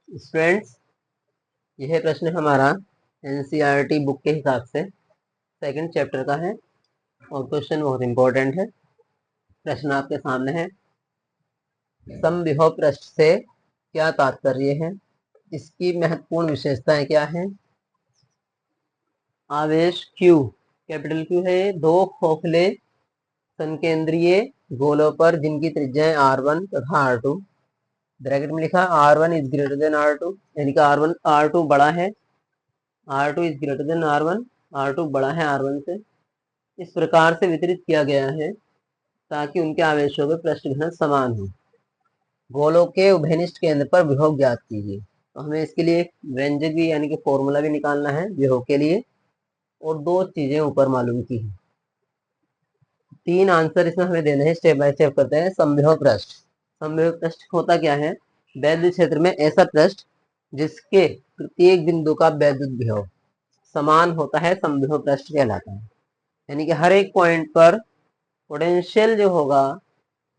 Students, यह प्रश्न हमारा एनसीईआरटी बुक के हिसाब से सेकंड चैप्टर का है और क्वेश्चन बहुत इंपॉर्टेंट है। प्रश्न आपके सामने है, समविभव पृष्ठ से क्या तात्पर्य है, इसकी महत्वपूर्ण विशेषताएं क्या हैं। आवेश Q, कैपिटल Q है, दो खोखले संकेंद्रीय गोलों पर जिनकी त्रिज्याएं R1 तथा R2, ब्रैकेट में लिखा R1 is greater than R2, यानी कि R2 बड़ा है, R2 is greater than R1, R2 बड़ा है R1 से, इस प्रकार से वितरित किया गया है ताकि उनके आवेशों के पृष्ठ घनत्व समान हो। गोलों के उभयनिष्ठ केंद्र पर विभव ज्ञात कीजिए। तो हमें इसके लिए एक व्यंजक भी यानी कि फॉर्मूला भी निकालना है विभव के लिए, और दो चीजें ऊपर मालूम की है। तीन आंसर इसमें हमें देने हैं, स्टेप बाय स्टेप करते हैं। समविभव पृष्ठ, समविभव पृष्ठ होता क्या है, वैद्युत क्षेत्र में ऐसा पृष्ठ जिसके प्रत्येक बिंदु का वैद्युत विभव समान होता है, समविभव पृष्ठ कहलाता है। यानी कि हर एक पॉइंट पर पोटेंशियल जो होगा,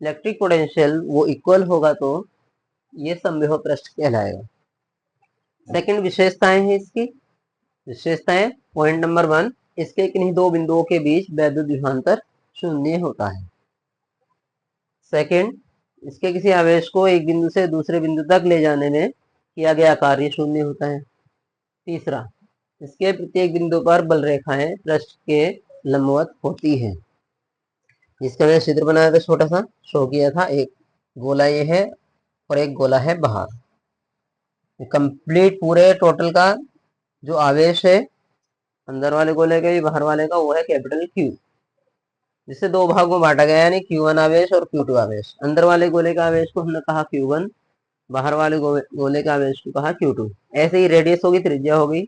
इलेक्ट्रिक पोटेंशियल, वो इक्वल होगा, तो ये समविभव पृष्ठ कहलाएगा। सेकंड विशेषताएं हैं इसकी, विशेषताएं पॉइंट नंबर 1, इसके किन्हीं दो बिंदुओं के बीच वैद्युत विभवांतर शून्य होता है। सेकंड, इसके किसी आवेश को एक बिंदु से दूसरे बिंदु तक ले जाने में किया गया कार्य शून्य होता है। तीसरा, इसके प्रत्येक बिंदु पर बल रेखाएं पृष्ठ के लंबवत होती हैं। जिसका मैंने चित्र बनाया था, छोटा सा शो किया था, एक गोला ये है और एक गोला है बाहर। कंप्लीट पूरे टोटल का जो आवेश है अंदर वाले गोले का भी बाहर वाले का, वो है कैपिटल Q, जिसे दो भागों में बांटा गया, यानी Q1 आवेश और Q2 आवेश। अंदर वाले गोले का आवेश को हमने कहा Q1, बाहर वाले गोले का आवेश को कहा Q2। ऐसे ही रेडियस होगी, त्रिज्या होगी,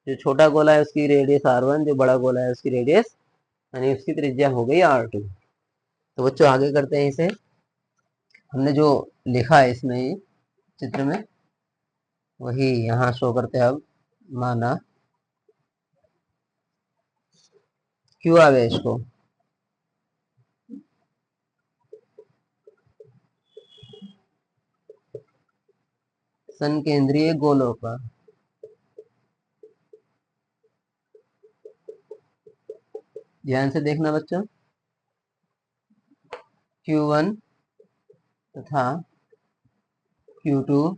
जो छोटा गोला है उसकी रेडियस R1, जो बड़ा गोला है उसकी रेडियस यानी उसकी त्रिज्या हो गई R2। तो बच्चों आगे करते हैं इसे। हमने जो लिखा है इसमें चित्र में वही यहाँ शो करते हैं। अब माना Q आवेश को संकेंद्रीय गोलों पर ध्यान से देखना बच्चों, Q1 तथा Q2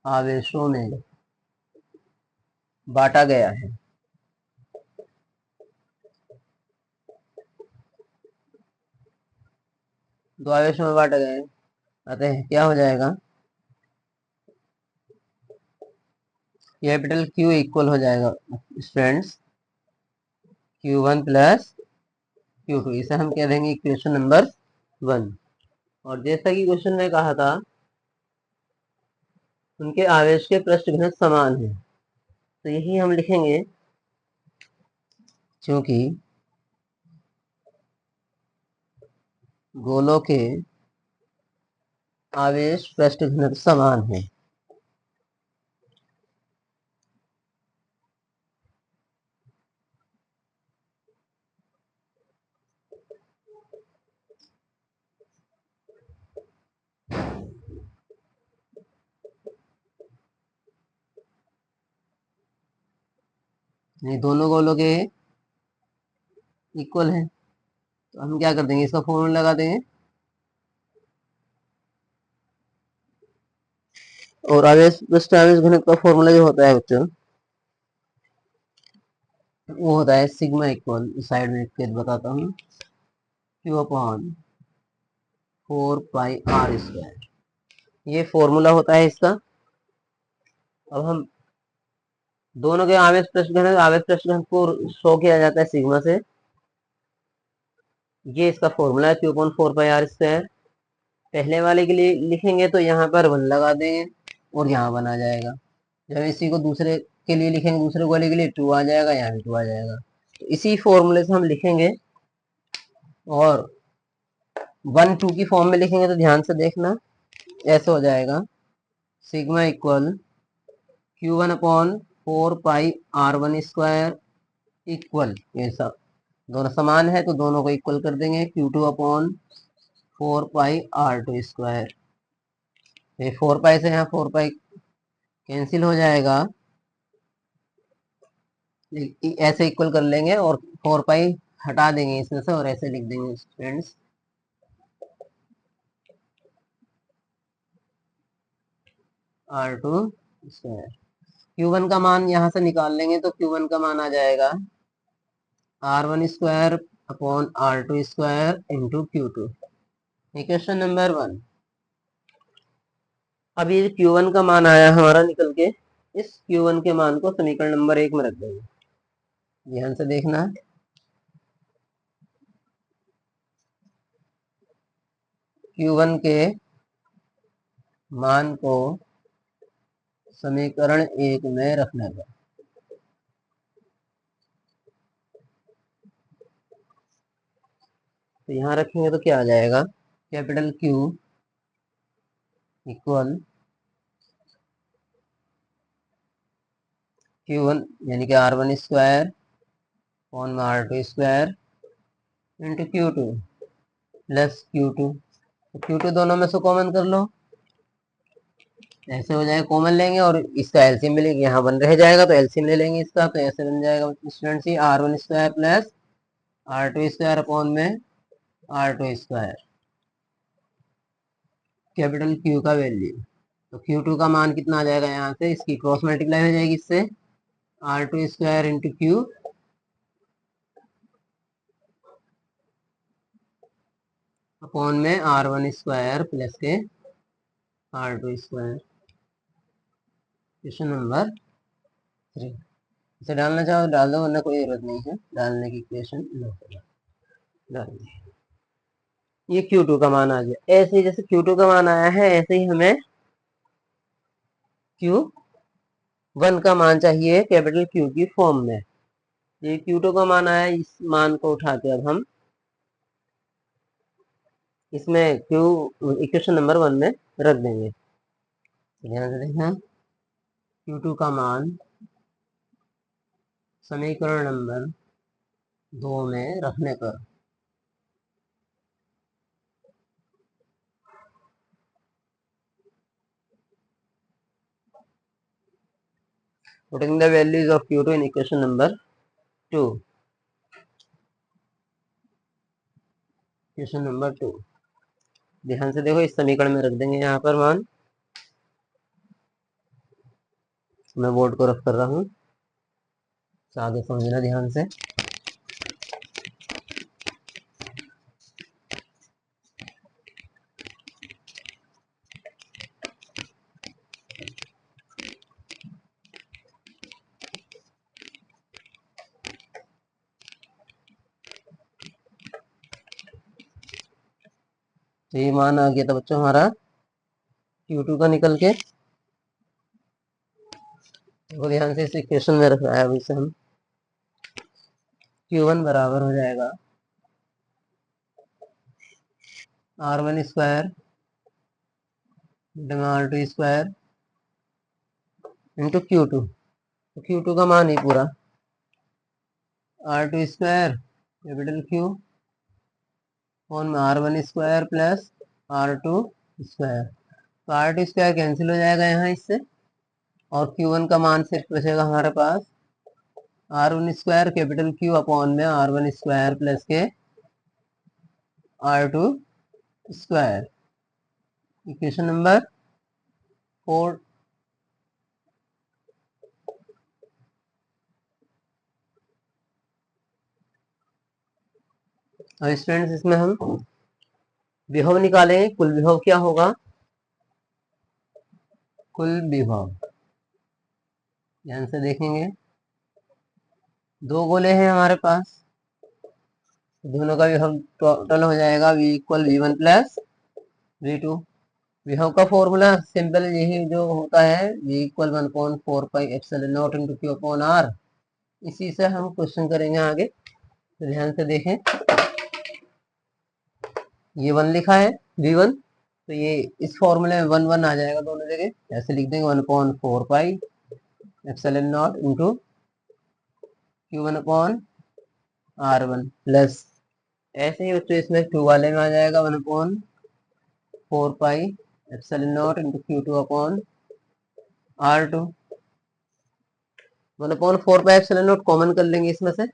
आवेशों में बांटा गया है। दो आवेशों में बांटा गया है, अतः क्या हो जाएगा, कैपिटल Q इक्वल हो जाएगा स्टूडेंट्स Q1 प्लस Q2। इसे हम कह देंगे इक्वेशन नंबर 1। और जैसा कि क्वेश्चन में कहा था, उनके आवेश के पृष्ठ घनत्व समान है, तो यही हम लिखेंगे, क्योंकि गोलों के आवेश पृष्ठ घनत्व समान है। ये दोनों गोलों के इक्वल है, तो हम क्या कर देंगे, इसका फॉर्मूला लगा देंगे। और आवेश पृष्ठ आवेश घनत्व का फॉर्मूला जो होता है बच्चों, वो होता है सिग्मा इक्वल, साइड में लिख बताता हूँ, Q अपॉन 4πr²। ये फॉर्मूला होता है इसका। अब हम दोनों के आवेश पृष्ठ घनत्व को शो किया जाता है सिग्मा से। ये इसका फॉर्मूला है Q अपॉन 4πr²। पहले वाले के लिए लिखेंगे तो यहाँ पर 1 लगा देंगे और यहाँ 1 आ जाएगा। जब इसी को दूसरे के लिए लिखेंगे, दूसरे वाले के लिए 2 आ जाएगा, यहाँ भी 2 आ जाएगा। तो इसी फॉर्मूले से हम लिखेंगे, और 1 2 की फॉर्म में लिखेंगे तो ध्यान से देखना, ऐसे हो जाएगा, sigma equal Q1 upon 4πr² equal, ये सब दोनों समान है तो दोनों को इक्वल कर देंगे, Q2 अपॉन 4πr²। ये 4 पाई से यहाँ 4 पाई कैंसिल हो जाएगा, ऐसे इक्वल कर लेंगे और 4 पाई हटा देंगे इसमें से और ऐसे लिख देंगे स्टूडेंट्स R2 स्क्वायर। Q1 का मान यहाँ से निकाल लेंगे तो Q1 का मान आ जाएगा R1 square upon R2 square into Q2। Equation number 1। अब ये Q1 का मान आया हमारा निकल के, इस Q1 के मान को समीकरण नंबर 1 में रख देंगे। ध्यान से देखना, Q1 के मान को समीकरण 1 में रखने पर तो यहाँ रखेंगे तो क्या आ जाएगा, कैपिटल Q इक्वल Q1 यानी कि R1 square upon R2 square into Q2 plus Q2। तो Q2 दोनों में से कॉमन कर लो, ऐसे हो जाएगा, कॉमन लेंगे और इसका एलसीएम भी लेंगे, यहाँ 1 रह जाएगा तो एलसीएम ले लेंगे इसका, तो ऐसे बन जाएगा स्टूडेंट सी R1 square plus R2 square upon में R2 स्क्वायर कैपिटल Q का वैल्यू। तो Q2 का मान कितना आ जाएगा, यहाँ से इसकी क्रॉस मल्टीप्लाई हो जाएगी इससे R2 square into Q upon में R1 स्क्वायर प्लस के R2 स्क्वायर। Question number 3। इसे डालना चाहो डाल दो, वरना कोई जरूरत नहीं है डालने की, क्वेश्चन डाल दी। ये Q2 का मान आ गया। ऐसे ही जैसे Q2 का मान आया है, ऐसे ही हमें Q1 का मान चाहिए कैपिटल Q की फॉर्म में। ये Q2 का मान आया, इस मान को उठा के अब हम इसमें Q इक्वेशन नंबर 1 में रख देंगे। ध्यान से देखना, Q2 का मान समीकरण नंबर 2 में रखने पर putting the values of Q2 in equation number 2। Equation number 2 ध्यान से देखो, इस समीकरण में रख देंगे यहाँ पर मान। मैं बोर्ड को रख कर रहा हूँ, आगे समझना ध्यान से। तो ये मान आ गया था बच्चों हमारा Q2 का निकल के। तो ध्यान से इस इक्वेशन में रख रहा है, अभी से हम Q1 बराबर हो जाएगा R1 square R2 square into Q2। तो Q2 का मान ही पूरा R2 square capital Q on R1 square plus R2 square. तो R2 स्क्वायर कैंसिल हो जाएगा यहाँ इससे, और Q1 का मान सिर्फ बचेगा हमारे पास R1 square capital Q upon में R1 स्क्वायर प्लस के R2 स्क्वायर। Equation number 4। अब स्टूडेंट्स इसमें हम विभव निकालेंगे। कुल विभव क्या होगा, कुल विभव ध्यान से देखेंगे, दो गोले हैं हमारे पास, दोनों का विभव टोटल हो जाएगा V equal V1 plus V2। विभव का फॉर्मूला सिंपल यही जो होता है, V equal 1/4 pi epsilon not into Q upon R। इसी से हम क्वेश्चन करेंगे आगे, तो ध्यान से देखें। ये 1 लिखा है V1, तो ये इस फॉर्मूले में 1 1 आ जाएगा दोनों जगह, ऐसे लिख देंगे 1/4 pi epsilon not into Q1 upon R1 plus, ऐसे ही बच्चों इसमें 2 वाले में आ जाएगा 1/4 pi epsilon not into Q2 upon R2। 1/4 pi epsilon not common कर लेंगे इसमें से।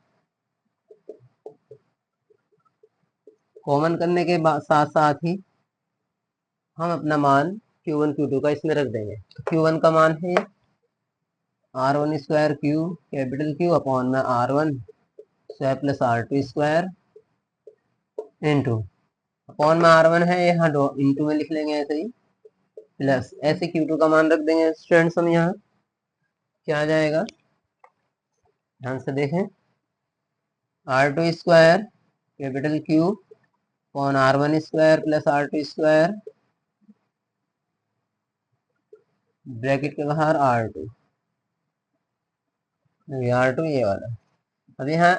कॉमन करने के बाद साथ साथ ही हम अपना मान Q1 Q2 का इसमें रख देंगे। तो Q1 का मान है R1 square Q capital Q upon में R1 square plus R2 square into upon में R1 है, यहाँ इंटू में लिख लेंगे ऐसे ही, प्लस ऐसे Q2 का मान रख देंगे स्टूडेंट्स हम यहाँ। क्या आ जाएगा, ध्यान से देखें, R2 square capital Q upon R1 square plus R2 square bracket के बाहर R2, R2 ये वाला। अब यहाँ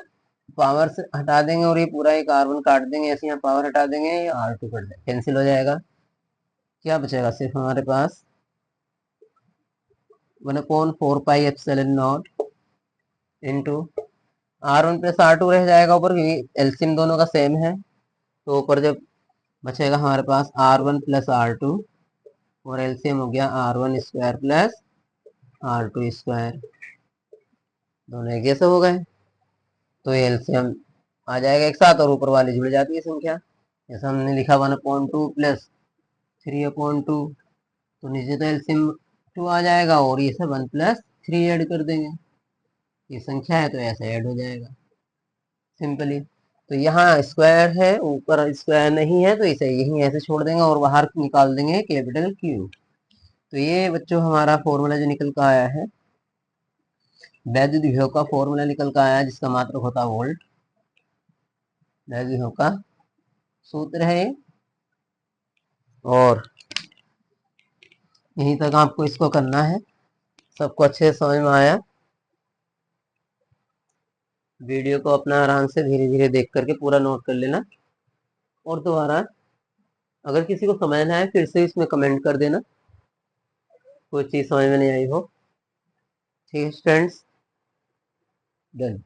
पावर से हटा देंगे और ये पूरा एक R1 काट देंगे, ऐसे यहाँ पावर हटा देंगे, ये R2 कट जाए, कैंसिल हो जाएगा। क्या बचेगा, सिर्फ हमारे पास 1/4 pi epsilon not into R1 plus R2 रह जाएगा ऊपर, एलसीएम दोनों का सेम है, तो ऊपर जब बचेगा हमारे पास R1 प्लस R2 और एलसीएम हो गया R1 square plus R2 square, दोनों एक जैसे हो गए, तो एलसीएम आ जाएगा एक साथ और ऊपर वाली जुड़ जाती है संख्या। जैसा हमने लिखा 1/2 प्लस 3/2, तो नीचे तो एलसीएम 2 आ जाएगा और ये सब 1 प्लस 3 ऐड कर देंगे, ये संख्या है तो ऐसे ऐड हो जाएगा सिंपली। तो यहाँ स्क्वायर है, ऊपर स्क्वायर नहीं है, तो इसे यहीं ऐसे छोड़ देंगे और बाहर निकाल देंगे कैपिटल Q। तो ये बच्चों हमारा फॉर्मूला जो निकल कर आया है, वैद्युत विभव का फॉर्मूला निकल कर आया है, जिसका मात्रक होता है वोल्ट। वैद्युत विभव का सूत्र है और यहीं तक आपको इसको करना है। सबको अच्छे से समझ में आया। वीडियो को अपना आराम से धीरे धीरे देख करके पूरा नोट कर लेना, और दोबारा अगर किसी को समझ ना आए फिर से इसमें कमेंट कर देना, कोई चीज़ समझ में नहीं आई हो। ठीक है स्टूडेंट्स, डन।